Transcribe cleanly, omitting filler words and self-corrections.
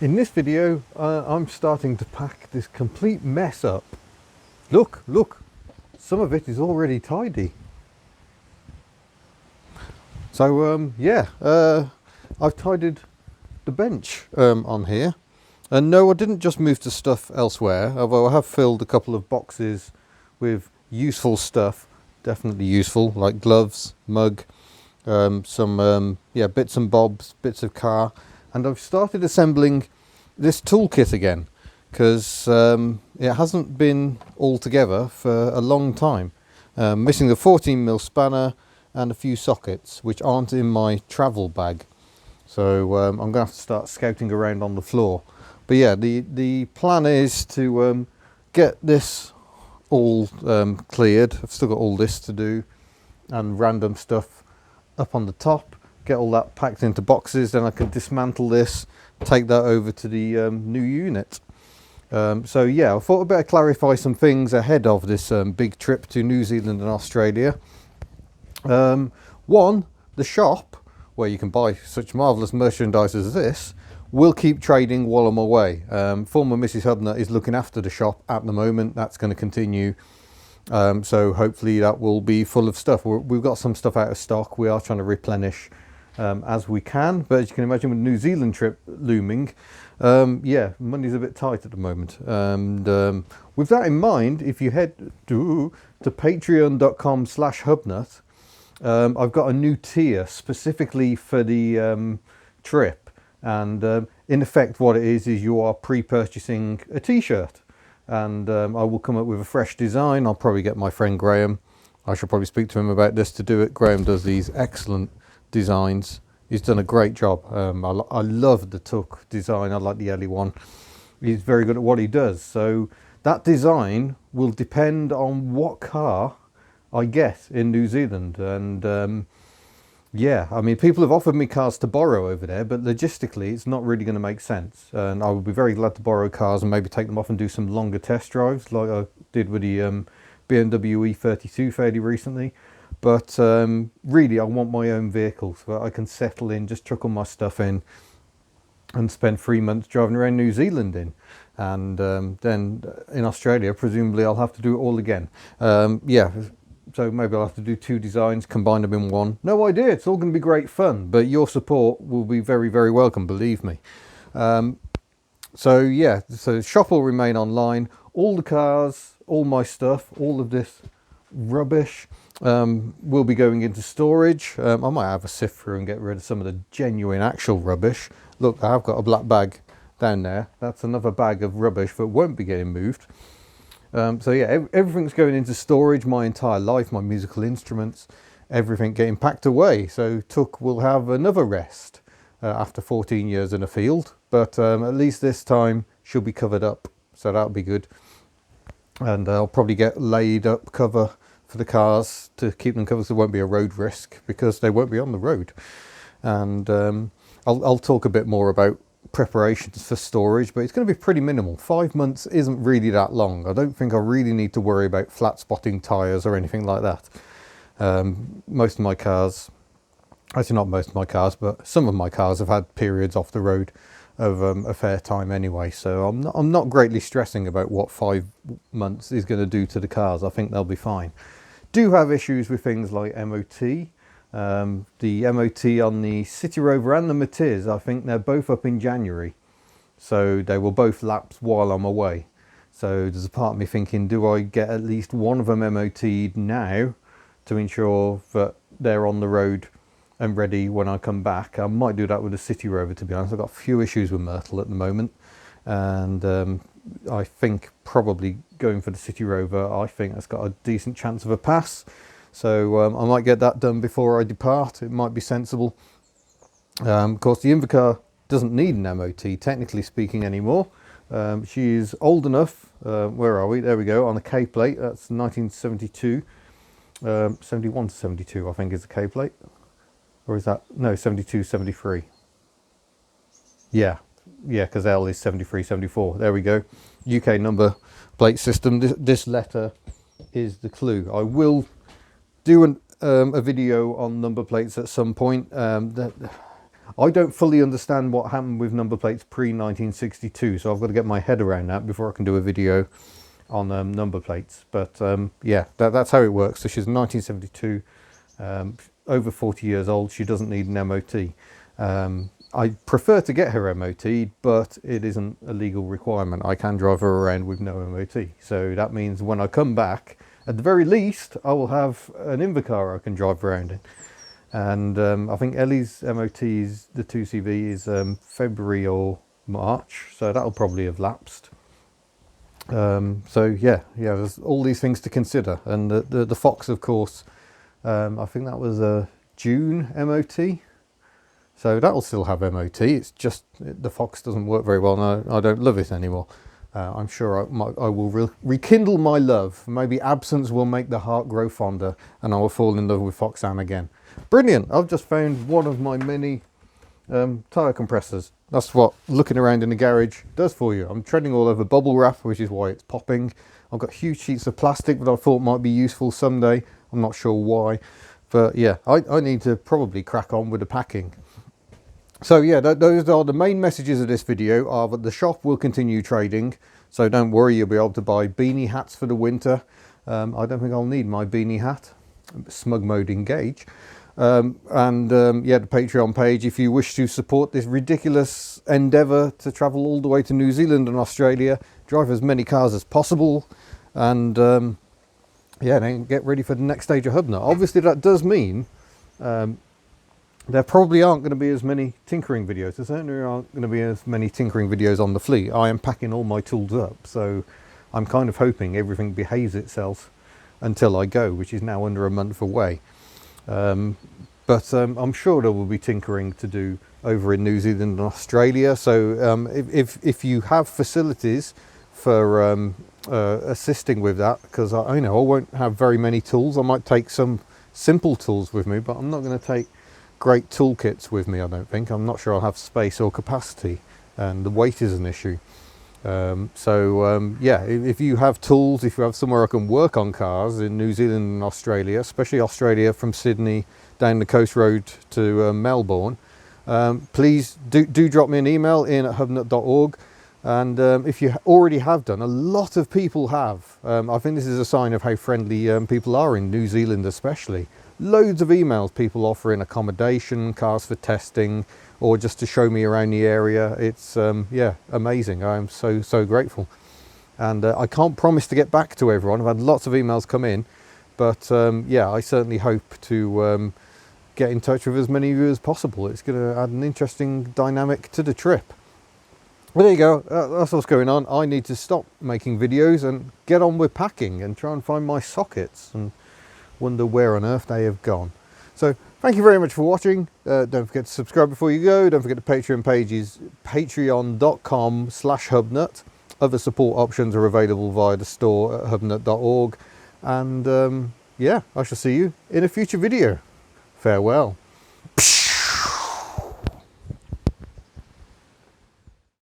In this video, I'm starting to pack this complete mess up. Look, some of it is already tidy. So I've tidied the bench on here. And no, I didn't just move the stuff elsewhere, although I have filled a couple of boxes with useful stuff, definitely useful, like gloves, mug, some bits and bobs, bits of car. And I've started assembling this toolkit again because it hasn't been all together for a long time. Missing the 14mm spanner and a few sockets which aren't in my travel bag. So I'm going to have to start scouting around on the floor. But yeah, the plan is to get this all cleared. I've still got all this to do and random stuff up on the top. Get all that packed into boxes, then I can dismantle this, take that over to the new unit. So yeah, I thought I'd better clarify some things ahead of this big trip to New Zealand and Australia. One, the shop, where you can buy such marvellous merchandise as this, will keep trading while I'm away. Former Mrs. Hubner is looking after the shop at the moment. That's going to continue. So hopefully that will be full of stuff. We've got some stuff out of stock. We are trying to replenish as we can, but as you can imagine with the New Zealand trip looming, money's a bit tight at the moment. And with that in mind, if you head to patreon.com/hubnut, I've got a new tier specifically for the trip, and in effect what it is you are pre-purchasing a t-shirt, and I will come up with a fresh design. I'll probably get my friend Graham. I should probably speak to him about this to do it. Graham does these excellent designs. He's done a great job. I love the Tuck design. I like the Ellie one. He's very good at what he does. So that design will depend on what car I get in New Zealand. And yeah, I mean, people have offered me cars to borrow over there, but logistically it's not really going to make sense. And I would be very glad to borrow cars and maybe take them off and do some longer test drives like I did with the BMW E32 fairly recently. But really, I want my own vehicle so that I can settle in, just chuck all my stuff in and spend 3 months driving around New Zealand in. And then in Australia, presumably I'll have to do it all again. So maybe I'll have to do 2 designs, combine them in one. No idea, it's all going to be great fun, but your support will be very, very welcome, believe me. So the shop will remain online. All the cars, all my stuff, all of this rubbish will be going into storage. I might have a sift through and get rid of some of the genuine actual rubbish. Look, I have got a black bag down there. That's another bag of rubbish that won't be getting moved. Everything's going into storage. My entire life, my musical instruments, everything getting packed away. So Tuck will have another rest after 14 years in a field, but at least this time she'll be covered up, so that'll be good. And I'll probably get laid up cover for the cars to keep them covered so there won't be a road risk, because they won't be on the road. And I'll talk a bit more about preparations for storage, but it's going to be pretty minimal. 5 months isn't really that long. I don't think I really need to worry about flat spotting tyres or anything like that. Most of my cars, actually not most of my cars, but some of my cars have had periods off the road of a fair time anyway, so I'm not greatly stressing about what 5 months is going to do to the cars. I think they'll be fine. Do have issues with things like MOT. The MOT on the City Rover and the Matiz, I think they're both up in January, so they will both lapse while I'm away. So there's a part of me thinking, do I get at least one of them MOT'd now to ensure that they're on the road and ready when I come back? I might do that with the City Rover, to be honest. I've got a few issues with Myrtle at the moment, and I think probably going for the City Rover, I think that's got a decent chance of a pass. So I might get that done before I depart. It might be sensible. Of course, the Invercar doesn't need an MOT, technically speaking, anymore. She is old enough. Where are we? There we go, on a K plate. That's 1972. 71 to 72, I think, is the K plate. Or is that? No, 72, 73. Yeah, because L is 73, 74. There we go. UK number plate system. This letter is the clue. I will do a video on number plates at some point. I don't fully understand what happened with number plates pre-1962, so I've got to get my head around that before I can do a video on number plates. But yeah, that's how it works. So she's 1972, over 40 years old. She doesn't need an MOT. I prefer to get her MOT, but it isn't a legal requirement. I can drive her around with no MOT. So that means when I come back, at the very least, I will have an Invacar I can drive around in. And I think Ellie's MOT is, the 2CV is February or March, so that'll probably have lapsed. So yeah, there's all these things to consider. And the Fox, of course, I think that was a June MOT. So that'll still have MOT. It's just the Fox doesn't work very well, and I don't love it anymore. I'm sure I will rekindle my love. Maybe absence will make the heart grow fonder, and I will fall in love with Foxanne again. Brilliant! I've just found one of my mini tyre compressors. That's what looking around in the garage does for you. I'm treading all over bubble wrap, which is why it's popping. I've got huge sheets of plastic that I thought might be useful someday. I'm not sure why, but yeah, I need to probably crack on with the packing. So yeah, those are the main messages of this video. Are that the shop will continue trading, so don't worry, you'll be able to buy beanie hats for the winter. I don't think I'll need my beanie hat. Smug mode engage. Yeah, the Patreon page, if you wish to support this ridiculous endeavour to travel all the way to New Zealand and Australia, drive as many cars as possible, and yeah, then get ready for the next stage of Hubnut. Obviously that does mean there probably aren't going to be as many tinkering videos. There certainly aren't going to be as many tinkering videos on the fleet. I am packing all my tools up, so I'm kind of hoping everything behaves itself until I go, which is now under a month away. But I'm sure there will be tinkering to do over in New Zealand and Australia. So if you have facilities for assisting with that, because I know I won't have very many tools. I might take some simple tools with me, but I'm not going to take great toolkits with me, I don't think. I'm not sure I'll have space or capacity, and the weight is an issue. Yeah, if you have tools, if you have somewhere I can work on cars in New Zealand and Australia, especially Australia from Sydney down the coast road to Melbourne, please do drop me an email in at hubnut.org. And if you already have done, a lot of people have. I think this is a sign of how friendly people are in New Zealand especially. Loads of emails, people offering accommodation, cars for testing, or just to show me around the area. It's yeah, amazing. I'm so grateful. And I can't promise to get back to everyone. I've had lots of emails come in, but yeah, I certainly hope to get in touch with as many of you as possible. It's going to add an interesting dynamic to the trip. Well, there you go. That's what's going on. I need to stop making videos and get on with packing and try and find my sockets and wonder where on earth they have gone. So thank you very much for watching. Don't forget to subscribe before you go. Don't forget the Patreon page is patreon.com/hubnut. Other support options are available via the store at hubnut.org. And yeah, I shall see you in a future video. Farewell.